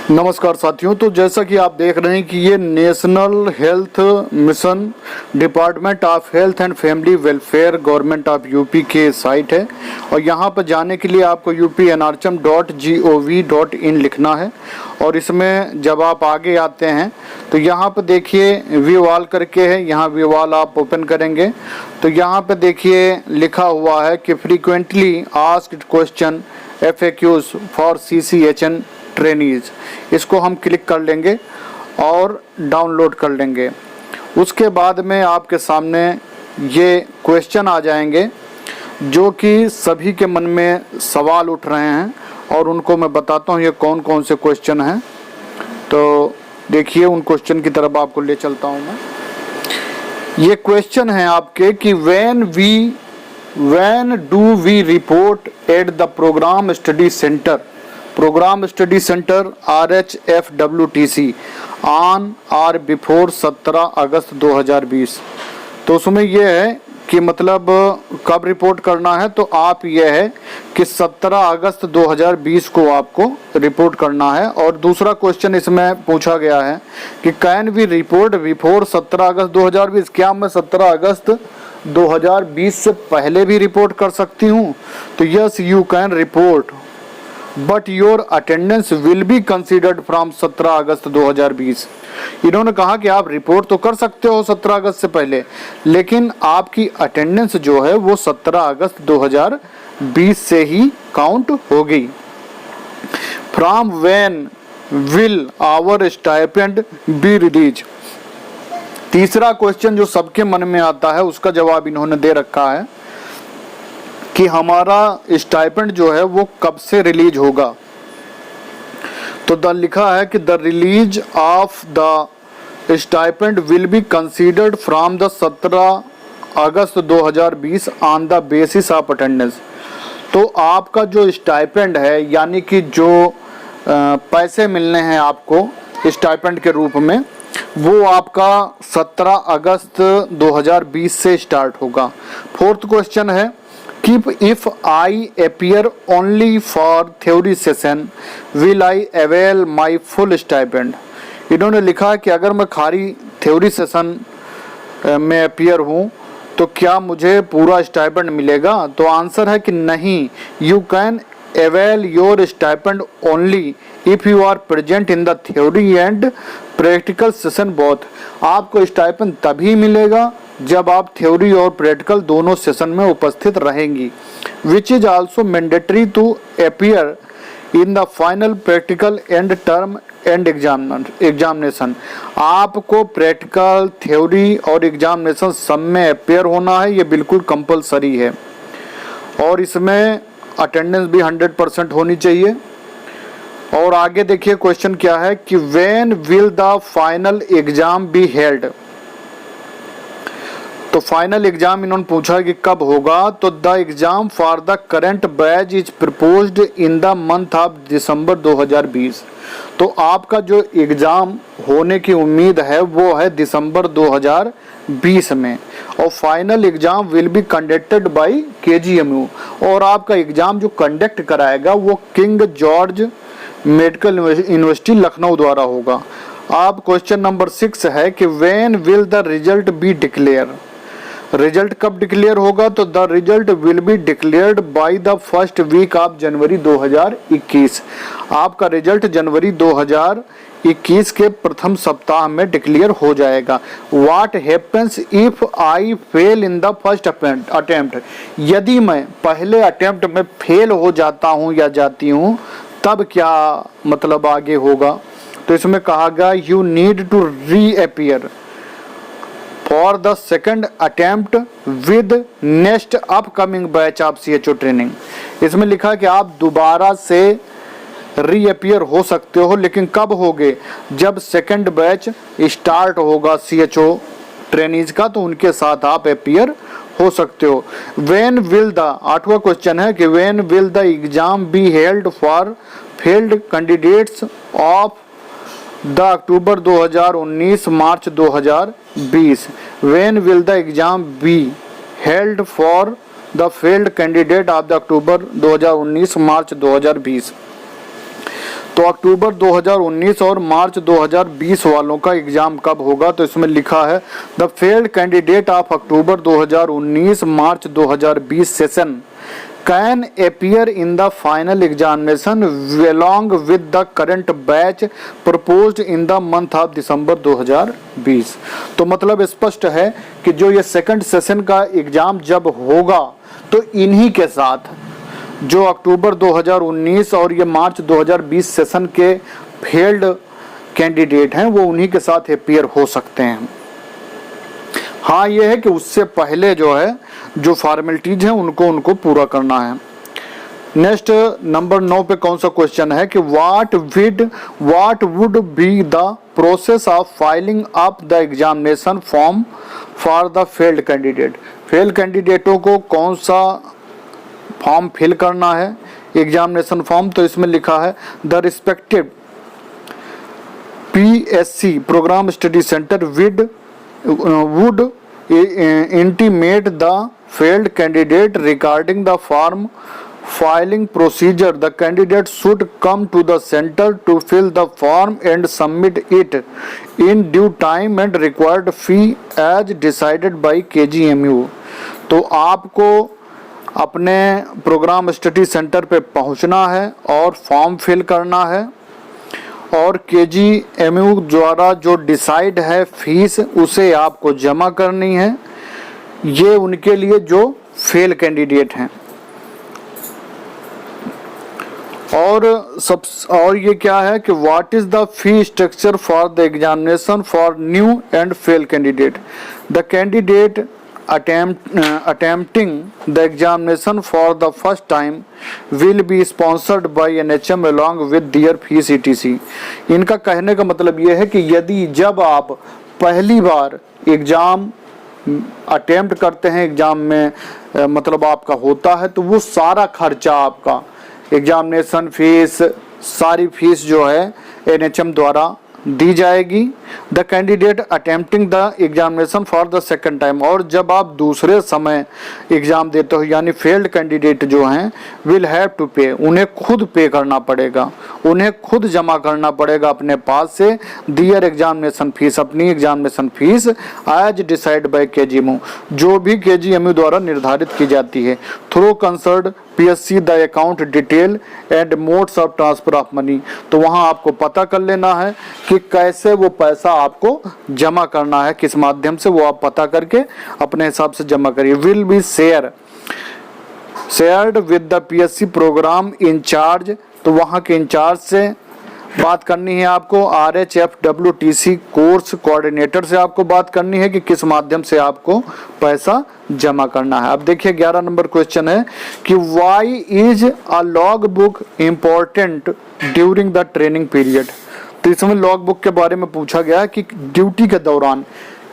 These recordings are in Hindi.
नमस्कार साथियों। तो जैसा कि आप देख रहे हैं कि ये national health mission department of health and family welfare government of UP के साइट है और यहाँ पर जाने के लिए आपको upnrcham.gov.in लिखना है। और इसमें जब आप आगे आते हैं तो यहाँ पर देखिए व्यू ऑल करके है, यहाँ व्यू ऑल आप ओपन करेंगे तो यहाँ पे देखिए लिखा हुआ है कि frequently asked question FAQs for CCHN trainees. इसको हम क्लिक कर लेंगे और डाउनलोड कर लेंगे। उसके बाद में आपके सामने ये क्वेश्चन आ जाएंगे जो कि सभी के मन में सवाल उठ रहे हैं और उनको मैं बताता हूँ ये कौन कौन से क्वेश्चन हैं। तो देखिए उन क्वेश्चन की तरफ आपको ले चलता हूँ मैं। ये क्वेश्चन है आपके कि when do we report at the program study center RHFWTC on or before 17 अगस्त 2020। तो उसमें यह है कि मतलब कब रिपोर्ट करना है, तो आप यह है कि 17 अगस्त 2020 को आपको रिपोर्ट करना है। और दूसरा क्वेश्चन इसमें पूछा गया है कि कैन वी रिपोर्ट बिफोर 17 अगस्त 2020। क्या मैं 17 अगस्त 2020 से पहले भी रिपोर्ट कर सकती हूँ? तो yes you can report but your attendance will be considered from 17 अगस्त 2020। इन्होंने कहा कि आप रिपोर्ट तो कर सकते हो 17 अगस्त से पहले, लेकिन आपकी अटेंडेंस जो है वो 17 अगस्त 2020 से ही काउंट होगी। From when will our stipend be release. तीसरा क्वेश्चन जो सबके मन में आता है उसका जवाब इन्होंने दे रखा है कि हमारा स्टाइपेंड जो है वो कब से रिलीज होगा। तो द लिखा है कि the release of the stipend will be considered from the 17 अगस्त 2020 on the basis of attendance. तो आपका जो स्टाइपेंड है यानी कि जो पैसे मिलने हैं आपको स्टाइपेंड के रूप में, वो आपका 17 अगस्त 2020 से स्टार्ट होगा। फोर्थ क्वेश्चन है कि if I appear only for theory session will I avail my full stipend. इन्होंने लिखा है कि अगर मैं खाली थ्योरी सेशन में अपीयर हूँ तो क्या मुझे पूरा स्टाइपेंड मिलेगा? तो आंसर है कि नहीं, you can avail your stipend only if you are present in the theory and practical session both। आपको स्टाइपेंड तभी मिलेगा जब आप थ्योरी और प्रैक्टिकल दोनों सेशन में उपस्थित रहेंगी। which is also mandatory to appear in the final practical and term and examination। आपको प्रैक्टिकल, थ्योरी और एग्जामिनेशन सब में अपेयर होना है, ये बिल्कुल कंपलसरी है। और इसमें अटेंडेंस भी 100% होनी चाहिए। और आगे देखिए क्वेश्चन क्या है कि when will the final exam be held. तो फाइनल एग्जाम इन्होंने पूछा कि कब होगा। तो the exam for the current batch is proposed in the month of December 2020। तो आपका जो एग्जाम होने की उम्मीद है वो है दिसंबर 2020 में। और final exam will be conducted by KGMU। और आपका एग्जाम जो कंडक्ट कराएगा वो King George Medical University Lucknow द्वारा होगा। आप क्वेश्चन नंबर 6 है कि when will the result be declare. Result कब डिक्लेयर होगा? तो the result will be declared by the first week of January 2021। आपका रिजल्ट जनवरी 2021 के प्रथम सप्ताह में डिक्लेयर हो जाएगा। What happens if I fail in the first attempt. यदि मैं पहले अटेम्प्ट में फेल हो जाता हूँ या जाती हूँ तब क्या मतलब आगे होगा? तो इसमें कहा गया you need to reappear for the second attempt with next upcoming batch of CHO training. इसमें लिखा कि आप दोबारा से रीअपीयर हो सकते हो, लेकिन कब होगे? जब सेकंड बैच स्टार्ट होगा CHO ट्रेनीज का, तो उनके साथ आप अपीयर हो सकते हो। व्हेन विल द, 8वां क्वेश्चन है कि when will the exam be held for failed candidates of the October 2019 March 2020। When will the exam be held for the failed candidate of the October 2019 मार्च 2020। तो अक्टूबर 2019 और मार्च 2020 वालों का एग्जाम कब होगा? तो इसमें लिखा है the failed candidate of October 2019 March 2020 session can appear in the final examination along with the current batch proposed in the month of दिसंबर 2020। तो मतलब स्पष्ट है कि जो ये सेकंड सेशन का एग्जाम जब होगा तो इन्हीं के साथ जो अक्टूबर 2019 और ये मार्च 2020 सेशन के फेल्ड कैंडिडेट हैं वो उन्हीं के साथ अपीयर हो सकते हैं। हाँ ये है कि उससे पहले जो है जो फॉर्मेलिटीज हैं उनको पूरा करना है। नेक्स्ट नंबर 9 पे कौन सा क्वेश्चन है कि what would be the process of filing up the examination form for the failed candidate. Failed कैंडिडेटों को कौन सा फॉर्म फिल करना है एग्जामिनेशन फॉर्म? तो इसमें लिखा है the respective PSC programme study centre would intimate the failed candidate regarding the form filing procedure. The candidate should come to the center to fill the form and submit it in due time and required fee as decided by KGMU। तो आपको अपने प्रोग्राम स्टडी सेंटर पे पहुंचना है और फॉर्म फिल करना है और KGMU द्वारा जो डिसाइड है फीस उसे आपको जमा करनी है। ये उनके लिए जो फेल कैंडिडेट हैं। और ये क्या है कि what is the fee structure for the examination for new and fail candidate. The candidate attempting the examination for the first time will be sponsored by NHM along with their fees etc। इनका कहने का मतलब ये है कि यदि जब आप पहली बार एग्जाम अटेम्प्ट करते हैं एग्जाम में मतलब आपका होता है तो वो सारा खर्चा आपका एग्जामिनेशन फीस सारी फीस जो है NHM द्वारा दी जाएगी। The candidate attempting the examination for the second time. और जब आप दूसरे समय एग्जाम देते हो यानी फेल्ड कैंडिडेट जो हैं विल हैव टू पे, उन्हें खुद पे करना पड़ेगा, उन्हें खुद जमा करना पड़ेगा अपने पास से दियर एग्जामिनेशन फीस, अपनी examination fees as decided by KGMU, जो भी KGMU द्वारा निर्धारित की जाती है। Through concern PSC the account detail and modes of transfer of money. तो वहां आपको पता कर लेना है कि कैसे वो पैसा आपको जमा करना है, किस माध्यम से, वो आप पता करके अपने हिसाब से जमा करिए। Will be shared with the PSC programme incharge. तो वहां के इंचार्ज से बात करनी है आपको। RHFWTC कोर्स कोऑर्डिनेटर से आपको बात करनी है कि किस माध्यम से आपको पैसा जमा करना है। अब देखिए 11 नंबर क्वेश्चन है कि why is a log book important during the training period. तो इसमें लॉग बुक के बारे में पूछा गया कि ड्यूटी के दौरान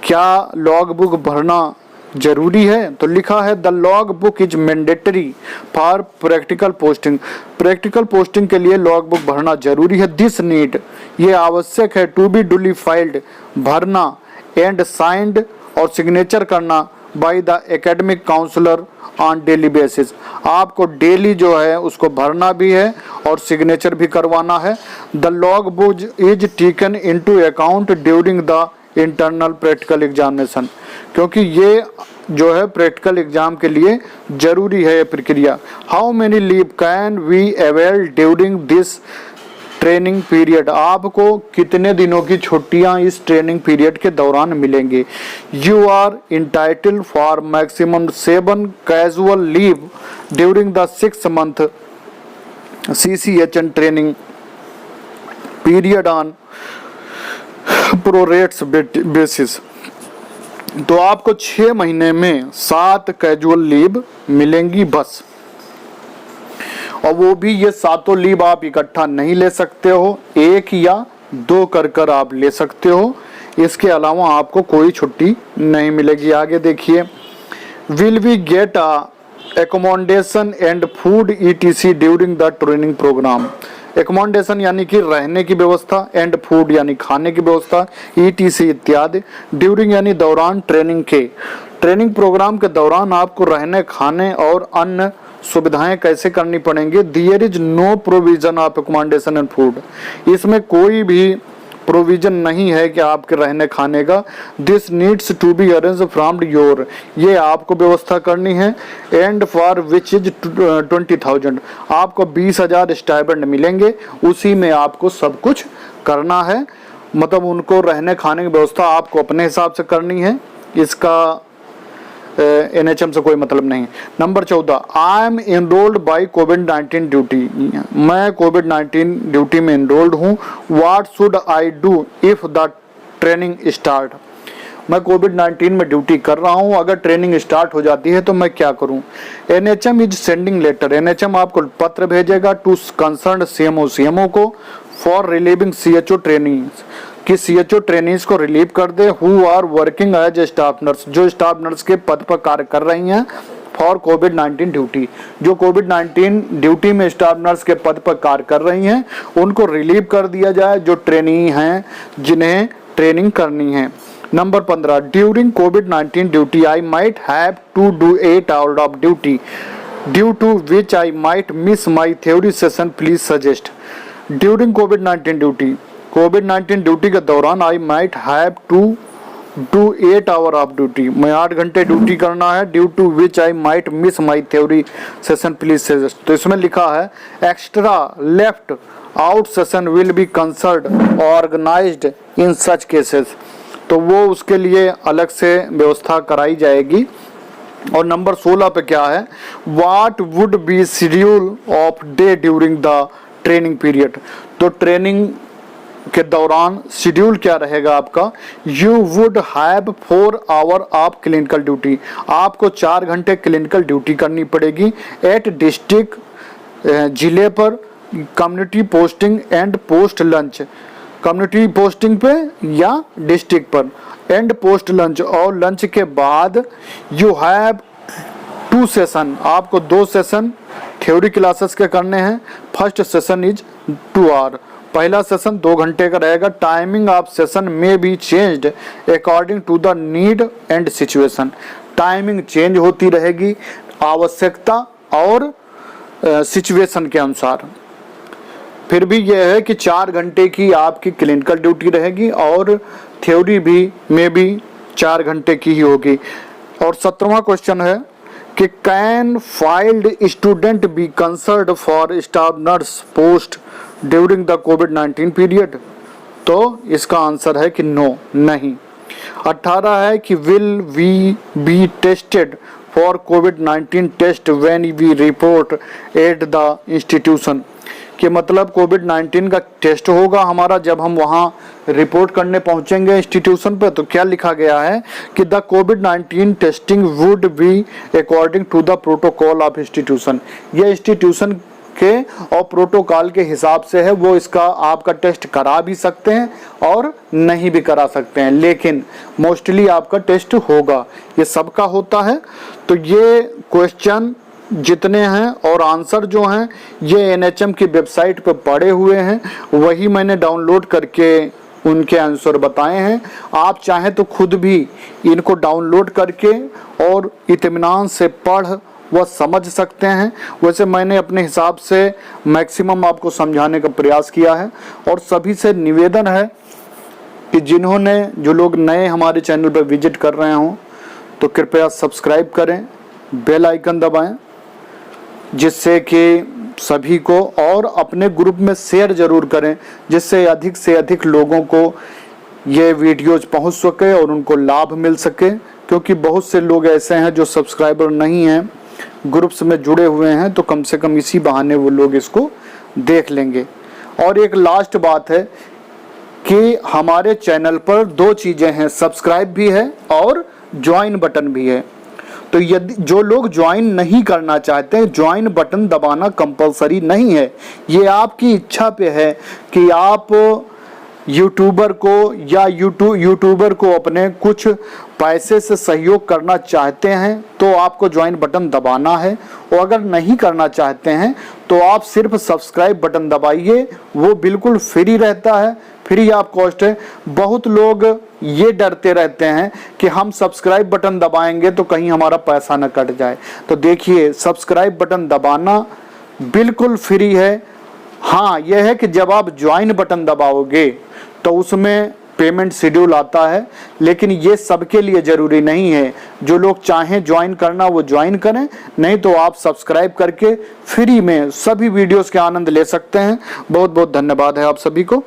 क्या लॉग बुक भरना जरूरी है। तो लिखा है the log book is mandatory for practical posting. Practical posting के लिए लॉग बुक भरना जरूरी है। दिस नीड, ये आवश्यक है, टू बी डुली फाइल्ड, भरना, एंड साइंड और सिग्नेचर करना by the academic counsellor on daily basis. आपको डेली जो है उसको भरना भी है और सिग्नेचर भी करवाना है। The log book is taken into account during the internal practical examination, क्योंकि ये जो है प्रैक्टिकल एग्जाम के लिए जरूरी है ये प्रक्रिया। How many leave can we avail during this training period. आपको कितने दिनों की छुट्टियां इस ट्रेनिंग पीरियड के दौरान मिलेंगे। You are entitled for maximum 7 casual leave during the 6 month CCHN training period on pro rata basis. तो आपको 6 महीने में 7 कैजुअल लीव मिलेंगी बस, और वो भी ये 7 लीव आप इकट्ठा नहीं ले सकते हो, 1 या 2 कर आप ले सकते हो। इसके अलावा आपको कोई छुट्टी नहीं मिलेगी। आगे देखिए, will we get accommodation and food ETC during the training programme. Accommodation यानी कि रहने की व्यवस्था, एंड फूड यानी खाने की व्यवस्था, ETC इत्यादि। ड्यूरिंग यानी दौरान ट्रेनिंग के, ट्रेनिंग प्रोग्राम के दौरान आपको रहने, खाने और अन्य सुविधाएं कैसे करनी पड़ेंगी। There is no provision of accommodation and food, इसमें कोई भी प्रोविजन नहीं है कि आपके रहने खाने का। This needs to be arrange from your, ये आपको व्यवस्था करनी है। एंड फॉर विच इज 20,000, आपको 20,000 स्टाइपेंड मिलेंगे, उसी में आपको सब कुछ करना है। मतलब उनको रहने खाने की व्यवस्था आपको अपने हिसाब से करनी है, इसका NHM से कोई मतलब नहीं। Number 14, I am enrolled by covid duty, मैं कोविड-19 ड्यूटी में एनरोल्ड हूँ। What should I do if the training start, मैं कोविड-19 में ड्यूटी कर रहा हूँ, अगर ट्रेनिंग स्टार्ट हो जाती है तो मैं क्या करूँ। NHM is sending letter, NHM आपको पत्र भेजेगा टू कंसर्न CMO को फॉर रिलीविंग CHO ट्रेनिंग्स, कि CHO ट्रेनिंग्स को रिलीव कर दे who are working as a staff nurse, जो स्टाफ नर्स के पद पर कार्य कर रही हैं फॉर कोविड-19 ड्यूटी, जो कोविड-19 ड्यूटी में स्टाफ नर्स के पद पर कार्य कर रही हैं उनको रिलीव कर दिया जाए, जो ट्रेनी हैं जिन्हें ट्रेनिंग करनी है। नंबर 15, ड्यूरिंग कोविड-19 duty I might have to do 8 hours of duty due to which I might miss my theory session, please suggest. During कोविड-19 ड्यूटी, कोविड-19 ड्यूटी के दौरान I might have to do 8 hour of duty, मैं 8 घंटे ड्यूटी करना है। Due to which I might miss my theory session, please suggest. तो इसमें लिखा है extra left out session will be concerned organised in such cases, तो वो उसके लिए अलग से व्यवस्था कराई जाएगी। और नंबर 16 पे क्या है, what would B schedule of day during the training period, तो ट्रेनिंग के दौरान शेड्यूल क्या रहेगा आपका। You would have 4 hour of clinical duty, आपको 4 घंटे क्लिनिकल ड्यूटी करनी पड़ेगी एट डिस्ट्रिक्ट जिले पर, community posting and post lunch, community posting पे या डिस्ट्रिक्ट पर, एंड पोस्ट लंच, और लंच के बाद यू हैव 2 सेशन, आपको 2 सेशन थ्योरी क्लासेस के करने हैं। फर्स्ट सेशन इज 2 आवर, पहला सेशन 2 घंटे का रहेगा। टाइमिंग ऑफ सेशन में be changed according to the need and situation, timing change होती रहेगी आवश्यकता और सिचुएशन के अनुसार। फिर भी यह है कि 4 घंटे की आपकी क्लिनिकल ड्यूटी रहेगी और थ्योरी भी में भी 4 घंटे की ही होगी। और 17वां क्वेश्चन है कि can failed student be concerned for staff nurse post during the कोविड-19 पीरियड, तो इसका आंसर है कि नो, नहीं। 18 है कि will we be tested for कोविड-19 test when we report at the institution, कि मतलब कोविड-19 का टेस्ट होगा हमारा जब हम वहाँ रिपोर्ट करने पहुँचेंगे इंस्टीट्यूशन पर। तो क्या लिखा गया है कि द कोविड-19 testing would be according to the protocol of institution, ये इंस्टीट्यूशन के और प्रोटोकॉल के हिसाब से है, वो इसका आपका टेस्ट करा भी सकते हैं और नहीं भी करा सकते हैं, लेकिन मोस्टली आपका टेस्ट होगा, ये सबका होता है। तो ये क्वेश्चन जितने हैं और आंसर जो हैं ये NHM की वेबसाइट पर पड़े हुए हैं, वही मैंने डाउनलोड करके उनके आंसर बताए हैं। आप चाहें तो खुद भी इनको डाउनलोड करके और इत्मीनान से पढ़ वह समझ सकते हैं। वैसे मैंने अपने हिसाब से मैक्सिमम आपको समझाने का प्रयास किया है। और सभी से निवेदन है कि जिन्होंने जो लोग नए हमारे चैनल पर विजिट कर रहे हों तो कृपया सब्सक्राइब करें, बेल आइकन दबाएं, जिससे कि सभी को, और अपने ग्रुप में शेयर ज़रूर करें जिससे अधिक से अधिक लोगों को ये वीडियोज पहुंच सके और उनको लाभ मिल सके। क्योंकि बहुत से लोग ऐसे हैं जो सब्सक्राइबर नहीं हैं, ग्रुप्स में जुड़े हुए हैं, तो कम से कम इसी बहाने वो लोग इसको देख लेंगे। और एक लास्ट बात है कि हमारे चैनल पर 2 चीज़ें हैं, सब्सक्राइब भी है और ज्वाइन बटन भी है। तो यदि जो लोग ज्वाइन नहीं करना चाहते हैं, ज्वाइन बटन दबाना कंपलसरी नहीं है, ये आपकी इच्छा पे है कि आप यूट्यूबर को या यूट्यूबर को अपने कुछ पैसे से सहयोग करना चाहते हैं तो आपको ज्वाइन बटन दबाना है, और अगर नहीं करना चाहते हैं तो आप सिर्फ सब्सक्राइब बटन दबाइए, वो बिल्कुल फ्री रहता है, फ्री ऑफ कॉस्ट है। बहुत लोग ये डरते रहते हैं कि हम सब्सक्राइब बटन दबाएंगे तो कहीं हमारा पैसा न कट जाए। तो देखिए, सब्सक्राइब बटन दबाना बिल्कुल फ्री है। हाँ, यह है कि जब आप ज्वाइन बटन दबाओगे तो उसमें पेमेंट शेड्यूल आता है, लेकिन ये सबके लिए ज़रूरी नहीं है। जो लोग चाहें ज्वाइन करना वो ज्वाइन करें, नहीं तो आप सब्सक्राइब करके फ्री में सभी वीडियोस के आनंद ले सकते हैं। बहुत बहुत धन्यवाद है आप सभी को।